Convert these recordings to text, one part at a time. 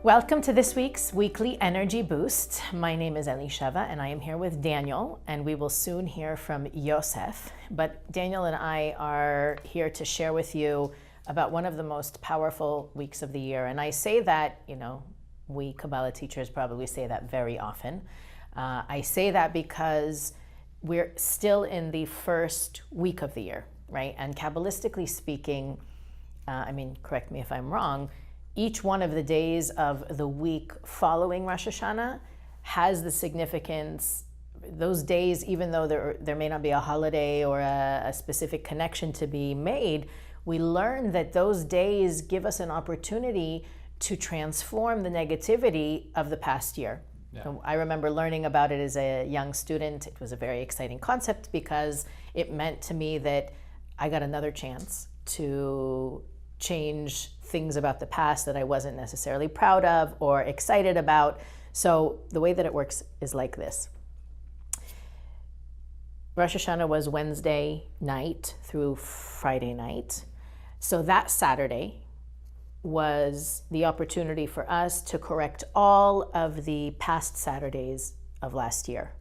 Welcome to this week's Weekly Energy Boost. My name is Elisheva and I am here with Daniel, and we will soon hear from Yosef. But Daniel and I are here to share with you about one of the most powerful weeks of the year. And I say that, we Kabbalah teachers probably say that very often. I say that because we're still in the first week of the year, right? And Kabbalistically speaking, correct me if I'm wrong, each one of the days of the week following Rosh Hashanah has the significance. Those days, even though there may not be a holiday or a specific connection to be made, we learn that those days give us an opportunity to transform the negativity of the past year. Yeah. I remember learning about it as a young student. It was a very exciting concept because it meant to me that I got another chance to change things about the past that I wasn't necessarily proud of or excited about. So the way that it works is like this. Rosh Hashanah was Wednesday night through Friday night. So that Saturday was the opportunity for us to correct all of the past Saturdays of last year.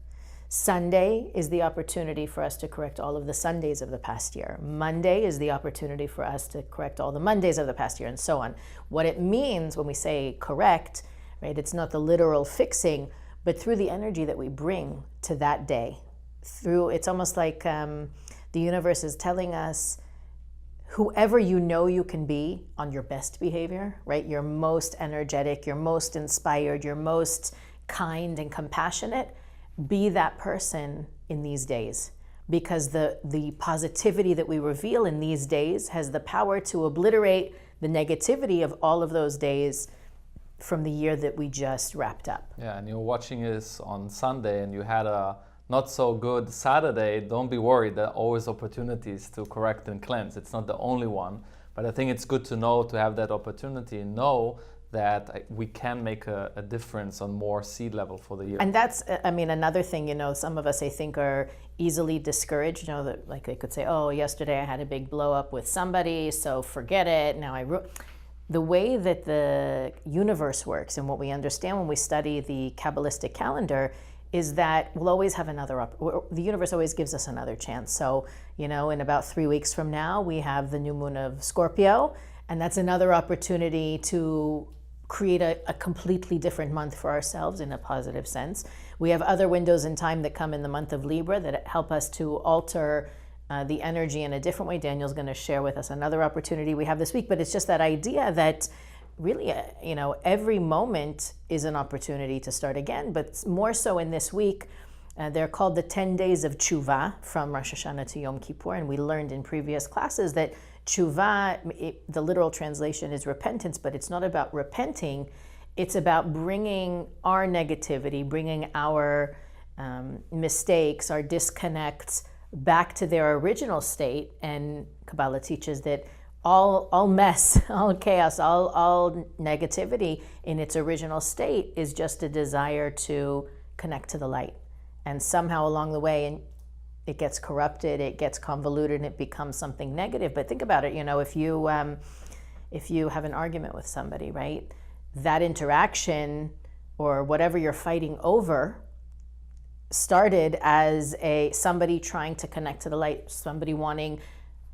Sunday is the opportunity for us to correct all of the Sundays of the past year. Monday is the opportunity for us to correct all the Mondays of the past year, and so on. What it means when we say correct, right, it's not the literal fixing, but through the energy that we bring to that day. It's almost like the universe is telling us, whoever you know you can be on your best behavior, right? You're most energetic, you're most inspired, you're most kind and compassionate. Be that person in these days, because the positivity that we reveal in these days has the power to obliterate the negativity of all of those days from the year that we just wrapped up. Yeah, and you're watching this on Sunday and you had a not so good Saturday. Don't be worried, there are always opportunities to correct and cleanse. It's not the only one, but I think it's good to know, to have that opportunity and know that we can make a difference on more seed level for the year. And that's, another thing, some of us I think are easily discouraged, that like they could say, oh, yesterday I had a big blow up with somebody, so forget it. Now the way that the universe works and what we understand when we study the Kabbalistic calendar is that we'll always have the universe always gives us another chance. So, in about 3 weeks from now, we have the new moon of Scorpio, and that's another opportunity to create a completely different month for ourselves in a positive sense. We have other windows in time that come in the month of Libra that help us to alter the energy in a different way. Daniel's going to share with us another opportunity we have this week, but it's just that idea that really, every moment is an opportunity to start again, but more so in this week. They're called the 10 Days of Teshuvah, from Rosh Hashanah to Yom Kippur, and we learned in previous classes that Teshuvah, the literal translation is repentance, but it's not about repenting. It's about bringing our negativity, bringing our mistakes, our disconnects back to their original state. And Kabbalah teaches that all mess, all chaos, all negativity in its original state is just a desire to connect to the light. And somehow along the way, it gets corrupted, it gets convoluted, and it becomes something negative. But think about it, if you have an argument with somebody, right? That interaction or whatever you're fighting over started as somebody trying to connect to the light, somebody wanting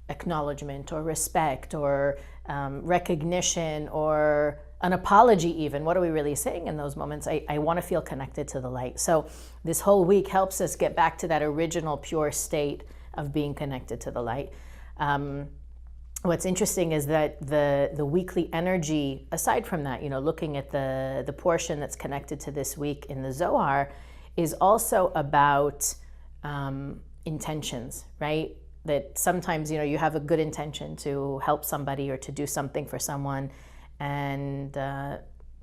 acknowledgement or respect or recognition or an apology even. What are we really saying in those moments? I want to feel connected to the light. So this whole week helps us get back to that original pure state of being connected to the light. What's interesting is that the weekly energy, aside from that, looking at the portion that's connected to this week in the Zohar, is also about intentions, right? That sometimes, you have a good intention to help somebody or to do something for someone, and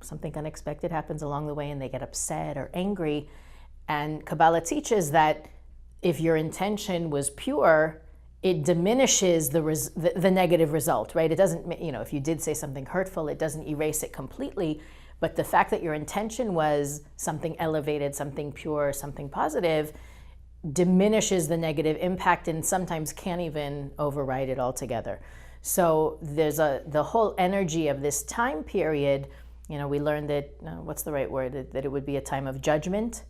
something unexpected happens along the way and they get upset or angry. And Kabbalah teaches that if your intention was pure, it diminishes the negative result, right? It doesn't, if you did say something hurtful, it doesn't erase it completely. But the fact that your intention was something elevated, something pure, something positive, diminishes the negative impact and sometimes can't even override it altogether. So there's the whole energy of this time period We learned that, what's the right word, that it would be a time of judgment.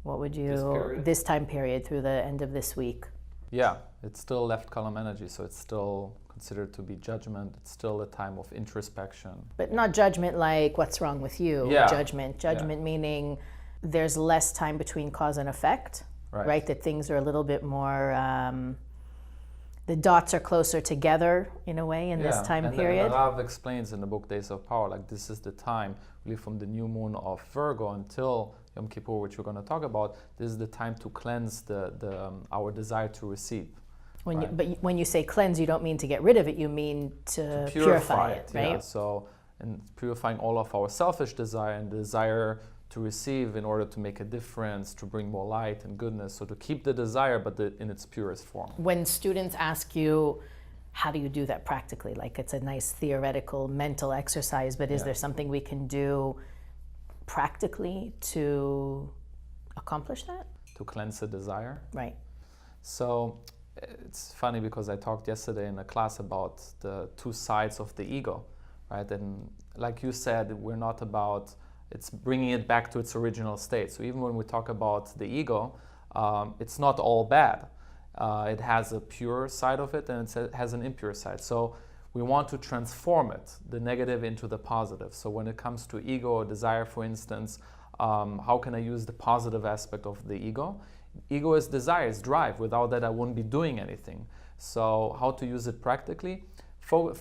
What would you, this time period through the end of this week? Yeah, it's still left column energy, so it's still considered to be judgment. It's still a time of introspection. But not judgment like what's wrong with you. Yeah. Judgment meaning there's less time between cause and effect, right? That things are a little bit more, the dots are closer together in a way in this time period. And Rav explains in the book Days of Power, like this is the time, really from the new moon of Virgo until Yom Kippur, which we're going to talk about. This is the time to cleanse our desire to receive. But when you say cleanse, you don't mean to get rid of it. You mean to purify it, right? Yeah. So, and purifying all of our selfish desire and desire to receive in order to make a difference, to bring more light and goodness. So to keep the desire, but in its purest form. When students ask you, how do you do that practically? Like it's a nice theoretical mental exercise, but is there something we can do practically to accomplish that? To cleanse the desire? Right. So it's funny because I talked yesterday in a class about the two sides of the ego, right? And like you said, we're not about, it's bringing it back to its original state. So even when we talk about the ego, it's not all bad. It has a pure side of it and it has an impure side. So we want to transform it, the negative into the positive. So when it comes to ego or desire, for instance, how can I use the positive aspect of the ego? Ego is desire, it's drive. Without that, I wouldn't be doing anything. So how to use it practically?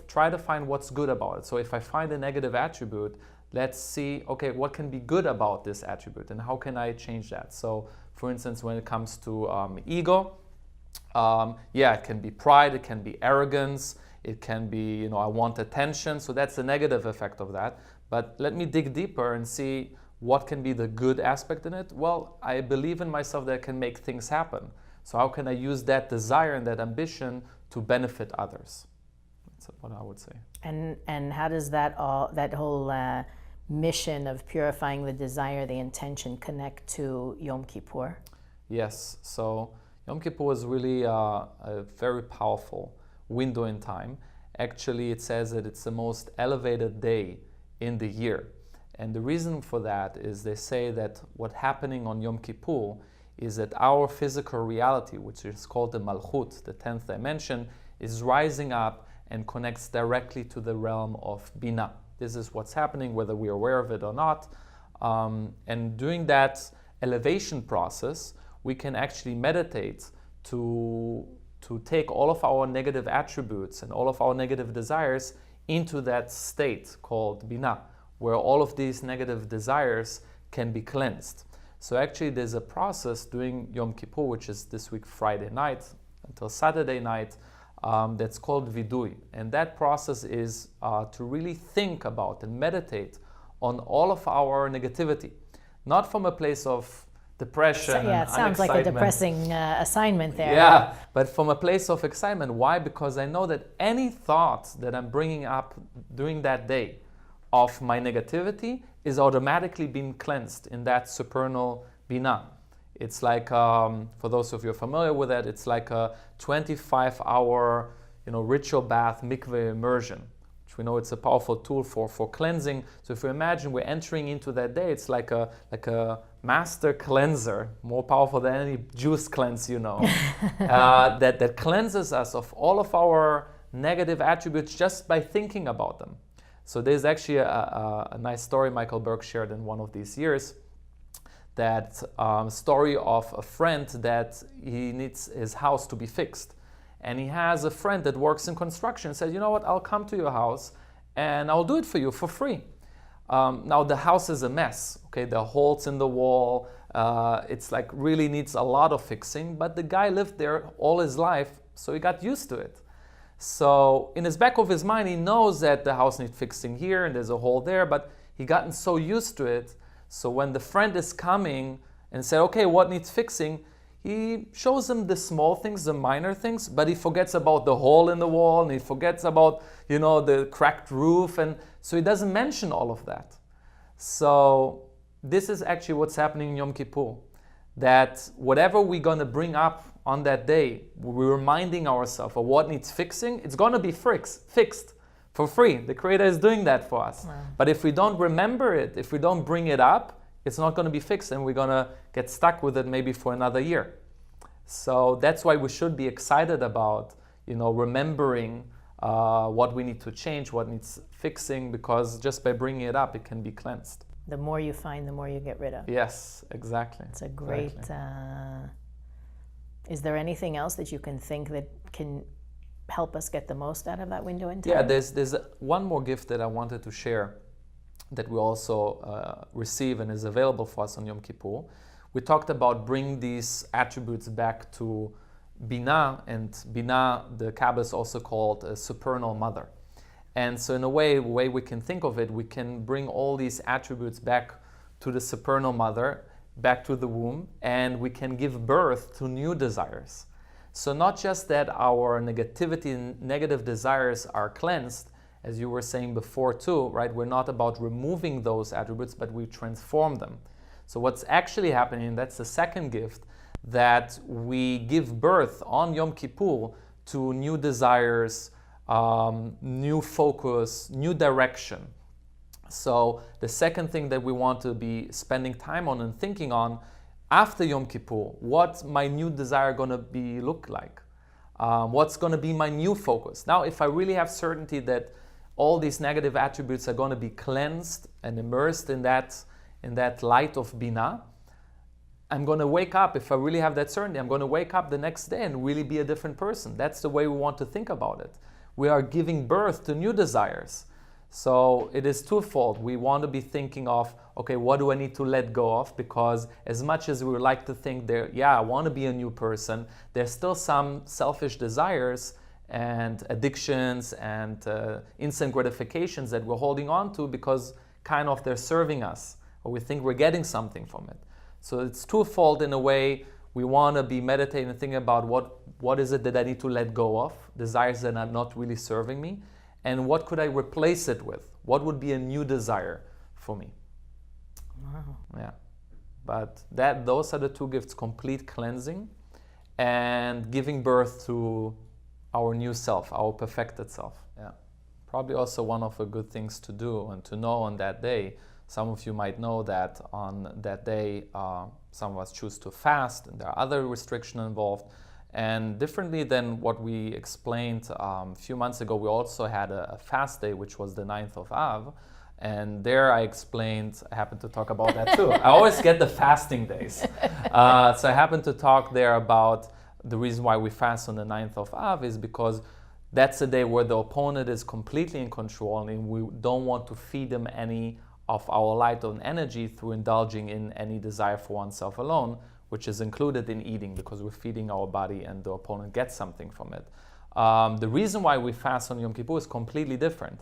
Try to find what's good about it. So if I find a negative attribute, let's see, okay, what can be good about this attribute and how can I change that? So for instance, when it comes to ego, it can be pride, it can be arrogance, it can be, I want attention. So that's the negative effect of that. But let me dig deeper and see what can be the good aspect in it. Well, I believe in myself that I can make things happen. So how can I use that desire and that ambition to benefit others? That's what I would say. And how does that whole mission of purifying the desire, the intention, connect to Yom Kippur? Yes. So Yom Kippur was really a very powerful window in time. Actually, it says that it's the most elevated day in the year. And the reason for that is they say that what's happening on Yom Kippur is that our physical reality, which is called the Malchut, the 10th dimension, is rising up and connects directly to the realm of Binah. This is what's happening, whether we're aware of it or not. And during that elevation process, we can actually meditate to take all of our negative attributes and all of our negative desires into that state called Binah, where all of these negative desires can be cleansed. So actually there's a process during Yom Kippur, which is this week Friday night until Saturday night, that's called Vidui. And that process is to really think about and meditate on all of our negativity, not from a place of depression. Yeah, it sounds like a depressing assignment there. Yeah, but from a place of excitement. Why? Because I know that any thought that I'm bringing up during that day of my negativity is automatically being cleansed in that supernal Binah. It's like, for those of you familiar with that, it's like a 25-hour, ritual bath, mikveh immersion, which we know it's a powerful tool for cleansing. So if you imagine we're entering into that day, it's like a master cleanser, more powerful than any juice cleanse, that cleanses us of all of our negative attributes just by thinking about them. So there's actually a nice story Michael Berg shared in one of these years, that story of a friend that he needs his house to be fixed. And he has a friend that works in construction and said, you know what, I'll come to your house and I'll do it for you for free. Now the house is a mess, okay? There are holes in the wall. It's like really needs a lot of fixing, but the guy lived there all his life, so he got used to it. So in his back of his mind, he knows that the house needs fixing here and there's a hole there, but he gotten so used to it. So when the friend is coming and say, okay, what needs fixing? He shows him the small things, the minor things, but he forgets about the hole in the wall and he forgets about, the cracked roof. And so he doesn't mention all of that. So this is actually what's happening in Yom Kippur, that whatever we're going to bring up on that day, we're reminding ourselves of what needs fixing, it's going to be fixed. for free. The Creator is doing that for us. Wow. But if we don't remember it, if we don't bring it up, it's not going to be fixed, and we're going to get stuck with it maybe for another year. So that's why we should be excited about, remembering what we need to change, what needs fixing, because just by bringing it up, it can be cleansed. The more you find, the more you get rid of. Yes, exactly. It's a great... is there anything else that you can think that can help us get the most out of that window in time? Yeah, there's one more gift that I wanted to share that we also receive and is available for us on Yom Kippur. We talked about bringing these attributes back to Binah, and Binah, the Kabbalah is also called a supernal mother. And so in a way we can think of it, we can bring all these attributes back to the supernal mother, back to the womb, and we can give birth to new desires. So not just that our negativity and negative desires are cleansed, as you were saying before too, right? We're not about removing those attributes, but we transform them. So what's actually happening, that's the second gift, that we give birth on Yom Kippur to new desires, new focus, new direction. So the second thing that we want to be spending time on and thinking on after Yom Kippur, what's my new desire going to look like? What's going to be my new focus? Now, if I really have certainty that all these negative attributes are going to be cleansed and immersed in that light of Binah, I'm going to wake up. If I really have that certainty, I'm going to wake up the next day and really be a different person. That's the way we want to think about it. We are giving birth to new desires. So it is twofold. We want to be thinking of, okay, what do I need to let go of? Because as much as we would like to think I want to be a new person, there's still some selfish desires and addictions and instant gratifications that we're holding on to because kind of they're serving us, or we think we're getting something from it. So it's twofold in a way. We want to be meditating and thinking about what is it that I need to let go of, desires that are not really serving me, and what could I replace it with? What would be a new desire for me? Wow. Yeah. But those are the two gifts: complete cleansing and giving birth to our new self, our perfected self. Yeah. Probably also one of the good things to do and to know on that day. Some of you might know that on that day, some of us choose to fast, and there are other restrictions involved. And differently than what we explained a few months ago, we also had a fast day, which was the 9th of Av. And there I happened to talk about that too. I always get the fasting days. So I happened to talk there about the reason why we fast on the 9th of Av is because that's a day where the opponent is completely in control, and we don't want to feed them any of our light and energy through indulging in any desire for oneself alone, which is included in eating, because we're feeding our body and the opponent gets something from it. The reason why we fast on Yom Kippur is completely different.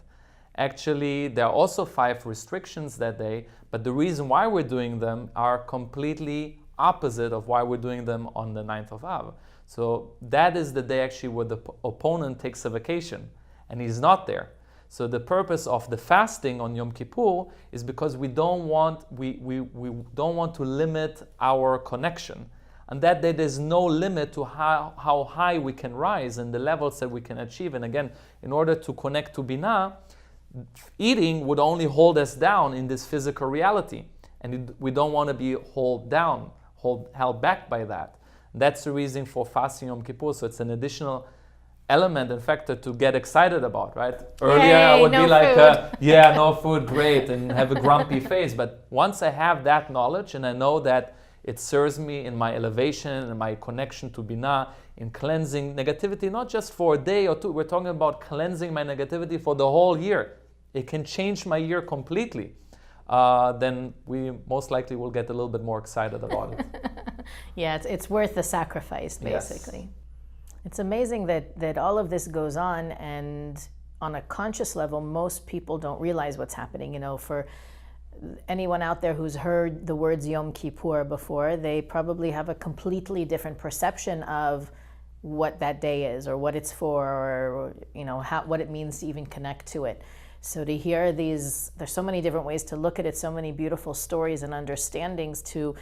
Actually, there are also 5 restrictions that day, but the reason why we're doing them are completely opposite of why we're doing them on the 9th of Av. So that is the day actually where the opponent takes a vacation and he's not there. So the purpose of the fasting on Yom Kippur is because we don't want to limit our connection. And that day there's no limit to how high we can rise and the levels that we can achieve. And again, in order to connect to Binah, eating would only hold us down in this physical reality. And we don't want to be held back by that. That's the reason for fasting Yom Kippur. So it's an additional element and factor to get excited about, right? Earlier I would be like, no food, great, and have a grumpy face. But once I have that knowledge and I know that it serves me in my elevation and my connection to Binah, in cleansing negativity, not just for a day or two, we're talking about cleansing my negativity for the whole year. It can change my year completely. Then we most likely will get a little bit more excited about it. Yeah, it's worth the sacrifice, basically. Yes. It's amazing that all of this goes on, and on a conscious level, most people don't realize what's happening. For anyone out there who's heard the words Yom Kippur before, they probably have a completely different perception of what that day is, or what it's for, or what it means to even connect to it. So to hear there's so many different ways to look at it, so many beautiful stories and understandings to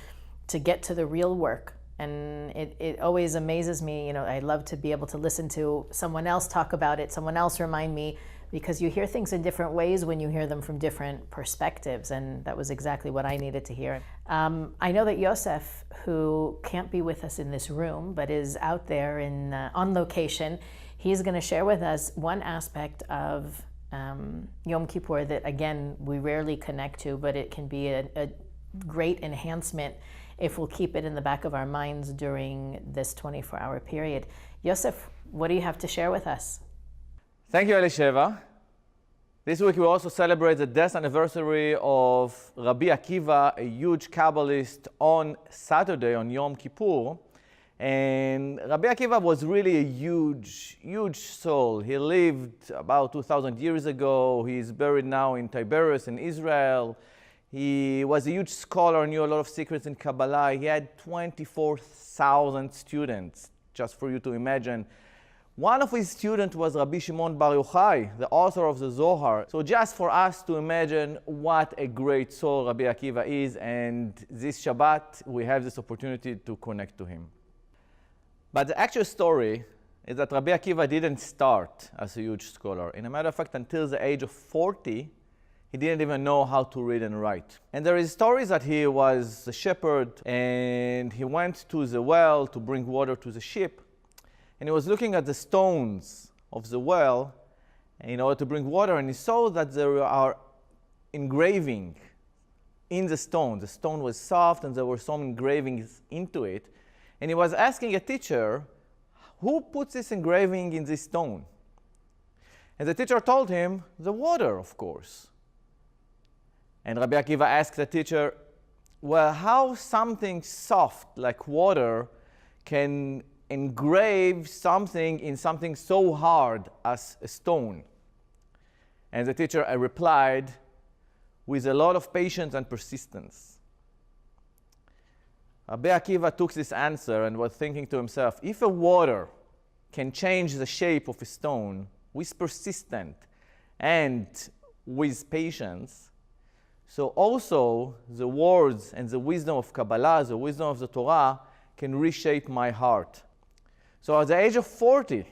get to the real work. And it always amazes me. I love to be able to listen to someone else talk about it, someone else remind me because you hear things in different ways when you hear them from different perspectives, and that was exactly what I needed to hear. I know that Yosef, who can't be with us in this room, but is out there on location, he's going to share with us one aspect of Yom Kippur that, again, we rarely connect to, but it can be a great enhancement if we'll keep it in the back of our minds during this 24-hour period. Yosef, what do you have to share with us? Thank you, Elisheva. This week we also celebrate the death anniversary of Rabbi Akiva, a huge Kabbalist, on Saturday, on Yom Kippur. And Rabbi Akiva was really a huge, huge soul. He lived about 2,000 years ago. He's buried now in Tiberias in Israel. He was a huge scholar, knew a lot of secrets in Kabbalah. He had 24,000 students, just for you to imagine. One of his students was Rabbi Shimon Bar Yochai, the author of the Zohar. So just for us to imagine what a great soul Rabbi Akiva is, and this Shabbat we have this opportunity to connect to him. But the actual story is that Rabbi Akiva didn't start as a huge scholar. In a matter of fact, until the age of 40, he didn't even know how to read and write. And there is stories that he was a shepherd and he went to the well to bring water to the sheep. And he was looking at the stones of the well in order to bring water, and he saw that there are engraving in the stone. The stone was soft and there were some engravings into it. And he was asking a teacher, who puts this engraving in this stone? And the teacher told him, the water, of course. And Rabbi Akiva asked the teacher, well, how something soft like water can engrave something in something so hard as a stone? And the teacher replied, with a lot of patience and persistence. Rabbi Akiva took this answer and was thinking to himself, if a water can change the shape of a stone with persistence and with patience, so also the words and the wisdom of Kabbalah, the wisdom of the Torah, can reshape my heart. So at the age of 40,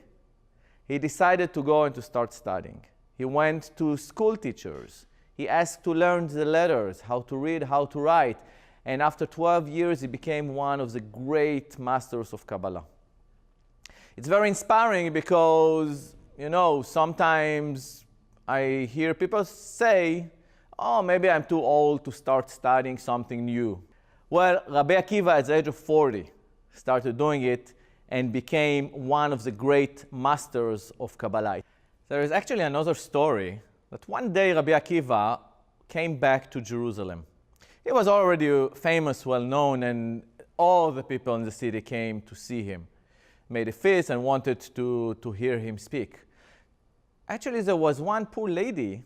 he decided to go and to start studying. He went to school teachers. He asked to learn the letters, how to read, how to write. And after 12 years, he became one of the great masters of Kabbalah. It's very inspiring because, sometimes I hear people say, oh, maybe I'm too old to start studying something new. Well, Rabbi Akiva at the age of 40 started doing it and became one of the great masters of Kabbalah. There is actually another story that one day Rabbi Akiva came back to Jerusalem. He was already famous, well-known, and all the people in the city came to see him, made a feast and wanted to hear him speak. Actually, there was one poor lady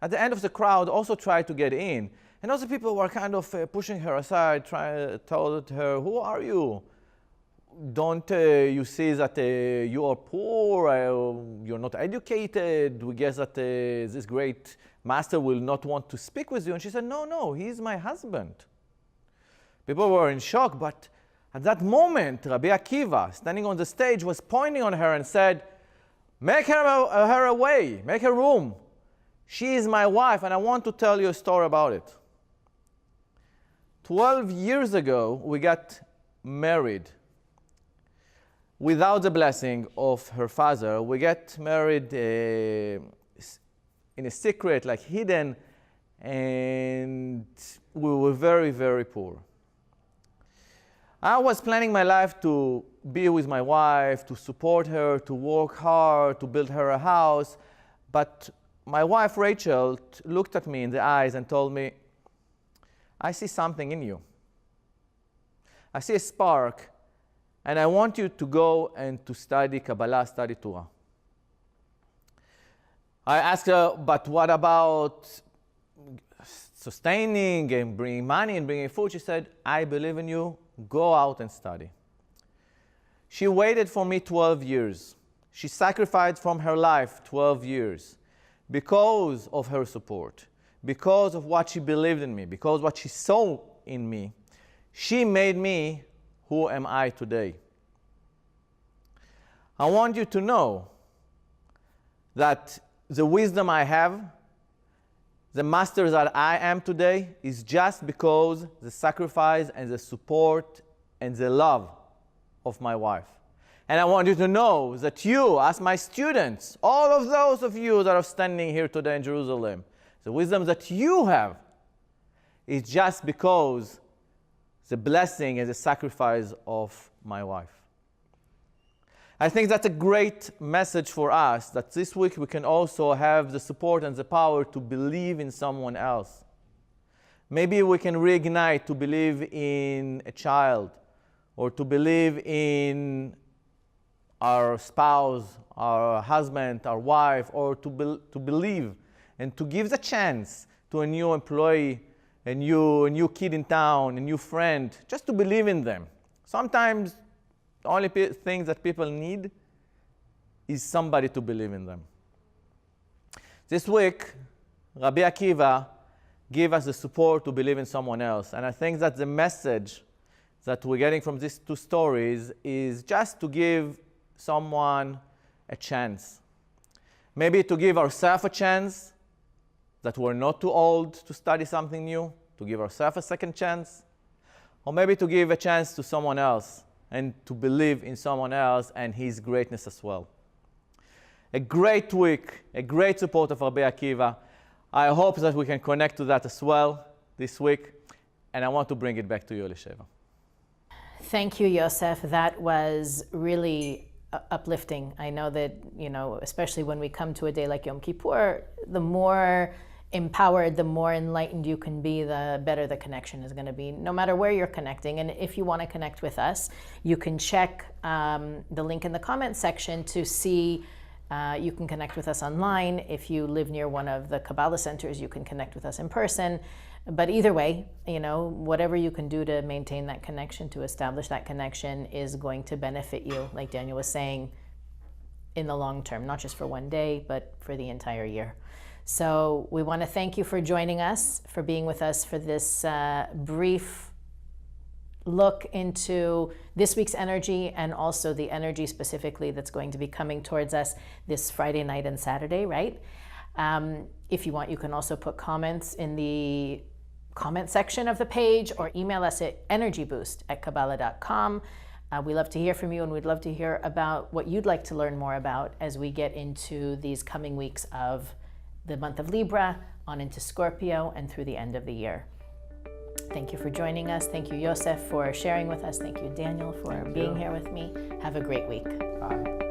at the end of the crowd also tried to get in. And other people were kind of pushing her aside, told her, who are you? Don't you see that you are poor, you're not educated? We guess that this great master will not want to speak with you. And she said, no, he's my husband. People were in shock, but at that moment, Rabbi Akiva, standing on the stage, was pointing on her and said, make her away, make her room. She is my wife, and I want to tell you a story about it. 12 years ago, we got married without the blessing of her father. We got married in a secret, like hidden, and we were very, very poor. I was planning my life to be with my wife, to support her, to work hard, to build her a house, but my wife, Rachel, looked at me in the eyes and told me, I see something in you. I see a spark, and I want you to go and to study Kabbalah, study Torah. I asked her, but what about sustaining and bringing money and bringing food? She said, I believe in you. Go out and study. She waited for me 12 years. She sacrificed from her life 12 years. Because of her support, because of what she believed in me, because of what she saw in me, she made me who am I today. I want you to know that the wisdom I have, the master that I am today, is just because the sacrifice and the support and the love of my wife. And I want you to know that you, as my students, all of those of you that are standing here today in Jerusalem, the wisdom that you have is just because the blessing and the sacrifice of my wife. I think that's a great message for us, that this week we can also have the support and the power to believe in someone else. Maybe we can reignite to believe in a child, or to believe in our spouse, our husband, our wife, or to believe and to give the chance to a new employee, a new kid in town, a new friend, just to believe in them. Sometimes the only thing that people need is somebody to believe in them. This week, Rabbi Akiva gave us the support to believe in someone else. And I think that the message that we're getting from these two stories is just to give someone a chance. Maybe to give ourselves a chance, that we're not too old to study something new, to give ourselves a second chance. Or maybe to give a chance to someone else and to believe in someone else and his greatness as well. A great week, a great support of Rabbi Akiva. I hope that we can connect to that as well this week. And I want to bring it back to you, Elisheva. Thank you, Yosef. That was really uplifting. I know that, especially when we come to a day like Yom Kippur, the more empowered, the more enlightened you can be, the better the connection is going to be, no matter where you're connecting. And if you want to connect with us, you can check the link in the comment section to see. You can connect with us online. If you live near one of the Kabbalah centers, you can connect with us in person. But either way, whatever you can do to maintain that connection, to establish that connection, is going to benefit you, like Daniel was saying, in the long term, not just for one day, but for the entire year. So we want to thank you for joining us, for being with us for this brief look into this week's energy, and also the energy specifically that's going to be coming towards us this Friday night and Saturday, right? If you want, you can also put comments in the comment section of the page, or email us at energyboost@kabbalah.com. We love to hear from you, and we'd love to hear about what you'd like to learn more about as we get into these coming weeks of the month of Libra, on into Scorpio, and through the end of the year. Thank you for joining us. Thank you, Yosef, for sharing with us. Thank you, Daniel, for being here with me. Have a great week. Bye.